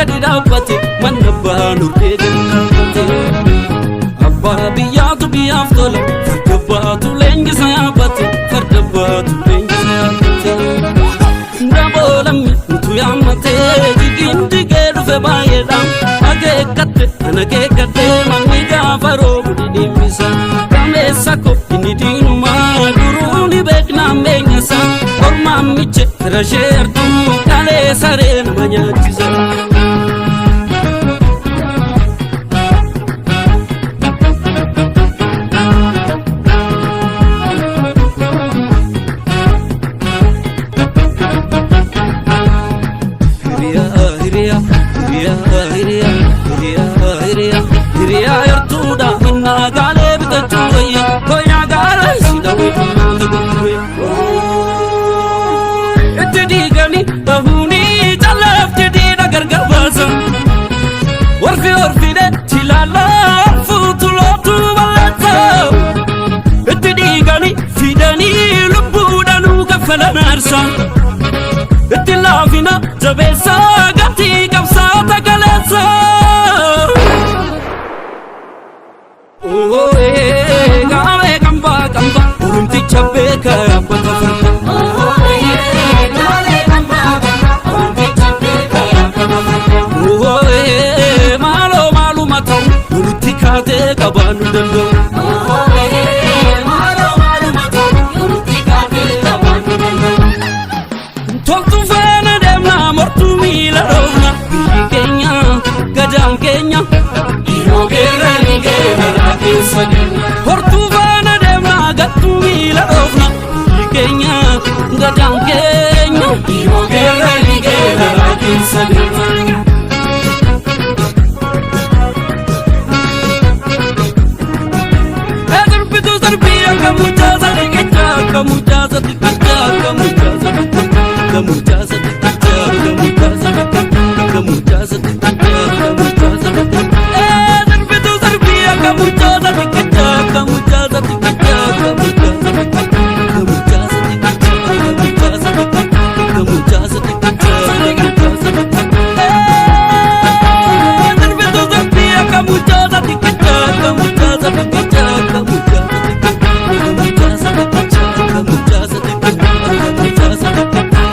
gadi dhaabbate manna abbaan urgee gadi dhaabbate. Abbaa biyyaatu biyyaaf tola farda baatu leenjisa yaabbate farda baatu leenjisa yaabbate. Daboolamni nutu yaammate jigiin jigee dhufe baay'eedhaan akeekkatte ana akeekkatte manni gaafa roobu dhidhiimmisa. Gameessa ko inni diinumaa duruu ni beeknaan beenyasa ormaan miche fira sheertuu kalee saree nama nyaachisa. Hiriyaa yartuudha innaa gaalee bitachuu wayya koyaa gaara sidhawee funaanta gurguree. Itti diigani bahuunii callaaf jedhiidha gargar baasa warfi warfidhe tilaalaa fuutu lootuu balleessa. Itti diigani fidanii lubbuudhanuu kaffalan aarsa itti laafina jabeessa gatii qabsaata galeessa. Gaale kamba kamba urumticha beeka yabbata farda. Gaale kamba kamba urumticha beeka yabbata farda. Maaloo maaluma ta'u nutti kaatee qabaannu danda'u. Maaloo maaluma ta'u nutti kaatee qabaannu danda'u. Toltu faana deemnaa mortuu miila dhoofna biyyi keenya gadaan keenya yeroo geerrani geerra keessa deemna. Hortuu faana deemnaa gattuu miila dhoofna biyyi keenya gadaan keenya yeroo geerrani geerra keessa deemna. Darbitu darbii akka mucaasa dhiqichaa akka mucaasa xiqqichaa akka mucaasa xiqqichaa akka mucaasa xiqqichaa akka mucaasa xiqqichaa akka mucaasa xiqqichaa akka mucaasa xiqqichaa. Darbitu darbii akka mucaasa xiqqichaa akka mucaasa xiqqichaa akka mucaasa xiqqichaa akka mucaasa xiqqichaa akka mucaasa xiqqichaa akka mucaasa xiqqichaa akka mucaasa xiqqichaa. Darbitu darbii akka mucaasa xiqqichaa akka mucaasa xiqqichaa akka mucaasa xiqqichaa akka mucaasa xiqqichaa akka mucaasa xiqqichaa akka mucaasa xiqqichaa.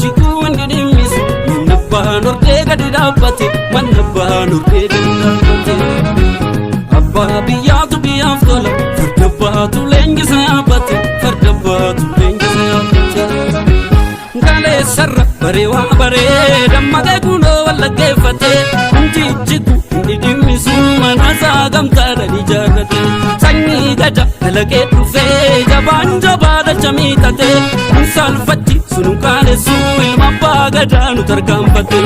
Jijjiguu wanni dhimmisu manna abbaan urgee gadi dhaabbate manna abbaan urgee gadi dhaabbate. Abbaa biyyaatu biyyaaf tola farda baatu leenjisa yaabbate farda baatu leenjisa yaabbate. Galeessarra baree waa baree dammaqee kunoo wallaggeeffate jijjigu inni dhimmisu manasaa gamtaadhaan ijaarrate. Sanyii gada dalagee dhufee jabaan jabaa dacha miixate salphatti sunun qaalessu ilma abbaa gadaa nu tarkaanfate.